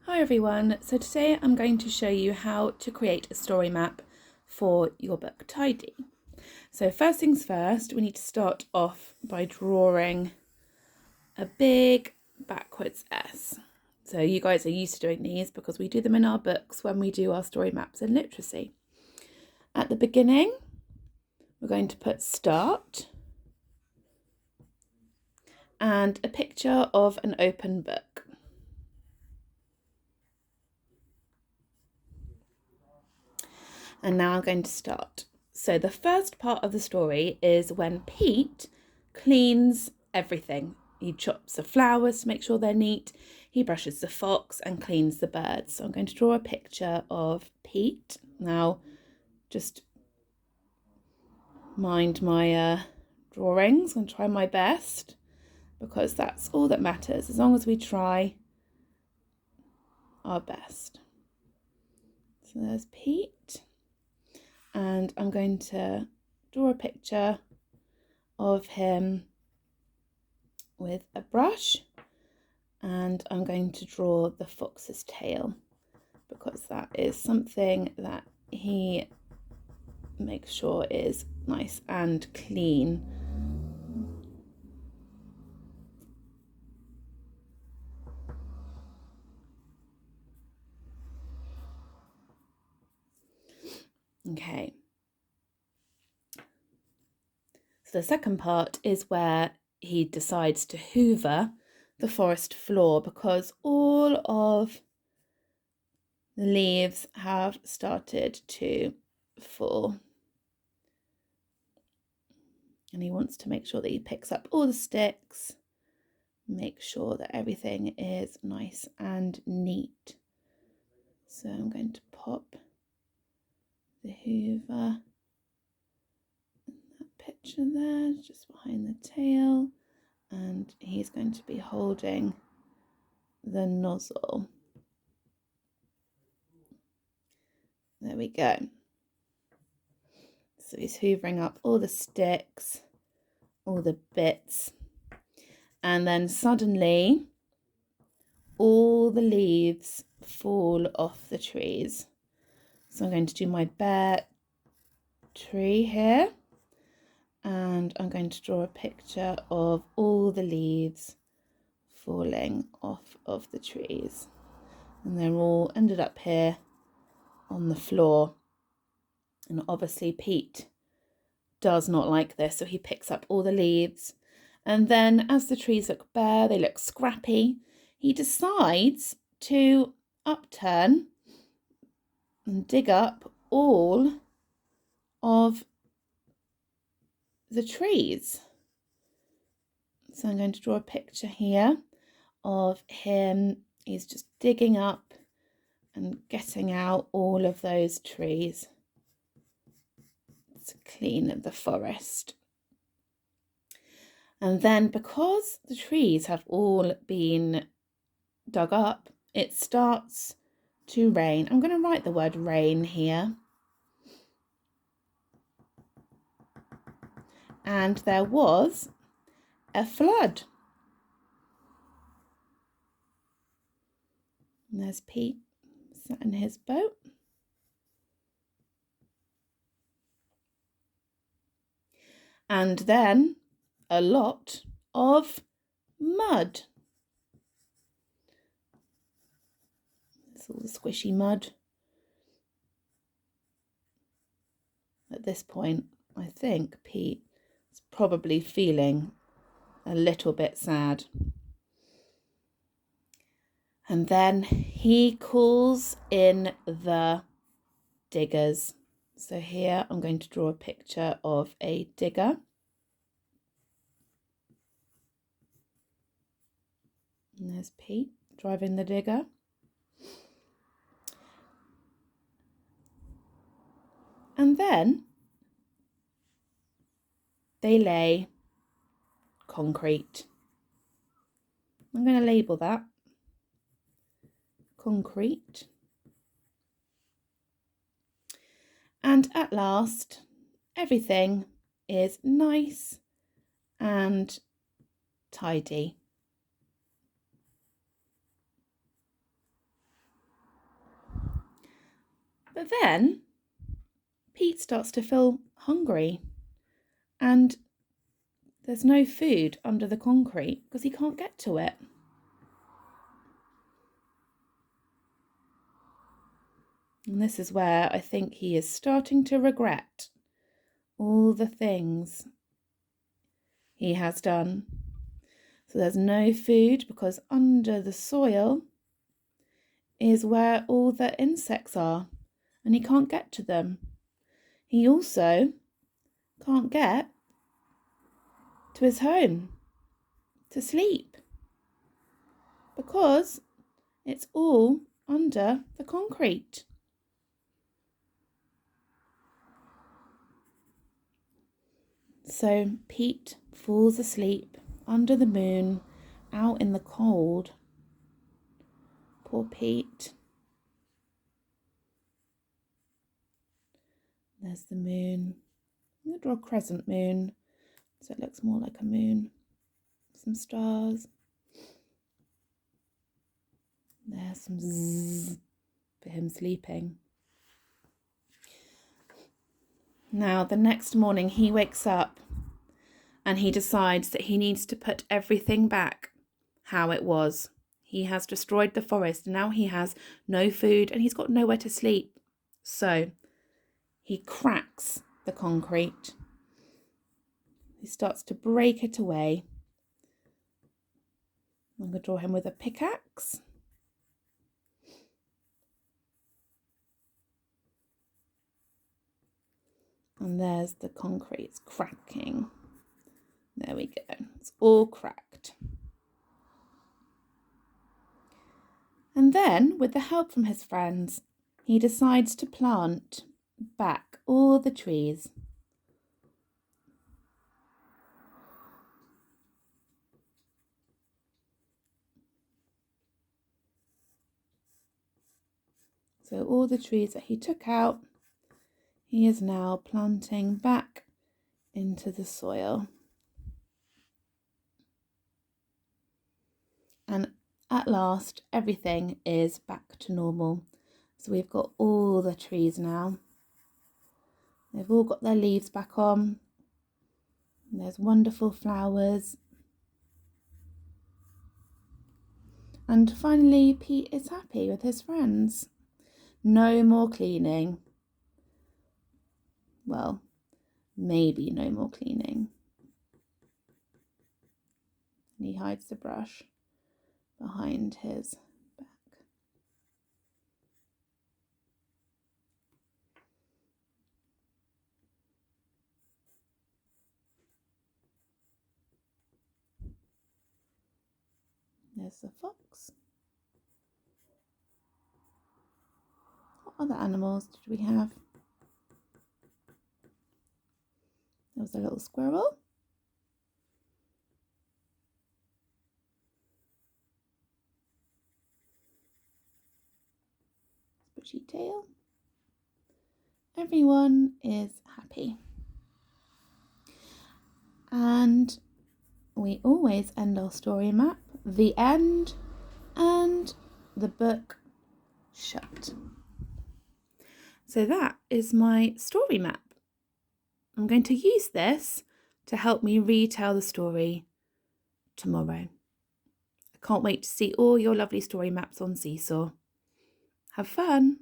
Hi everyone, so today I'm going to show you how to create a story map for your book Tidy. So first things first, we need to start off by drawing a big backwards S. So you guys are used to doing these because we do them in our books when we do our story maps in literacy. At the beginning, we're going to put start and a picture of an open book. And now I'm going to start. So the first part of the story is when Pete cleans everything. He chops the flowers to make sure they're neat. He brushes the fox and cleans the birds. So I'm going to draw a picture of Pete. Now, just mind my drawings and try my best because that's all that matters, as long as we try our best. So there's Pete. And I'm going to draw a picture of him with a brush, and I'm going to draw the fox's tail because that is something that he makes sure is nice and clean. Okay. So the second part is where he decides to hoover the forest floor because all of the leaves have started to fall. And he wants to make sure that he picks up all the sticks, make sure that everything is nice and neat. So I'm going to pop the hoover in that picture there, just behind the tail, and he's going to be holding the nozzle. There we go. So he's hoovering up all the sticks, all the bits, and then suddenly all the leaves fall off the trees. So I'm going to do my bare tree here, and I'm going to draw a picture of all the leaves falling off of the trees, and they're all ended up here on the floor. And obviously Pete does not like this, so he picks up all the leaves, and then as the trees look bare, they look scrappy, he decides to upturn and dig up all of the trees. So I'm going to draw a picture here of him. He's just digging up and getting out all of those trees to clean the forest. And then because the trees have all been dug up, it starts to rain. I'm going to write the word rain here. And there was a flood. And there's Pete sat in his boat. And then a lot of mud. It's all the squishy mud. At this point, I think Pete is probably feeling a little bit sad. And then he calls in the diggers. So here I'm going to draw a picture of a digger. And there's Pete driving the digger. And then they lay concrete. I'm going to label that concrete. And at last, everything is nice and tidy. But then Pete starts to feel hungry, and there's no food under the concrete because he can't get to it. And this is where I think he is starting to regret all the things he has done. So there's no food because under the soil is where all the insects are, and he can't get to them. He also can't get to his home to sleep because it's all under the concrete. So Pete falls asleep under the moon out in the cold. Poor Pete. There's the moon. I'm going to draw a crescent moon so it looks more like a moon. Some stars. There's some zzz for him sleeping. Now, the next morning he wakes up and he decides that he needs to put everything back how it was. He has destroyed the forest and now he has no food and he's got nowhere to sleep. So he cracks the concrete. He starts to break it away. I'm going to draw him with a pickaxe. And there's the concrete, it's cracking. There we go, it's all cracked. And then, with the help from his friends, he decides to plant back all the trees. So all the trees that he took out, he is now planting back into the soil. And at last, everything is back to normal. So we've got all the trees now. They've all got their leaves back on. And there's wonderful flowers. And finally, Pete is happy with his friends. No more cleaning. Well, maybe no more cleaning. And he hides the brush behind his back. There's the fox. What other animals did we have? There was a little squirrel. Bushy tail. Everyone is happy. And we always end our story map, the end, and the book shut. So that is my story map. I'm going to use this to help me retell the story tomorrow. I can't wait to see all your lovely story maps on Seesaw. Have fun!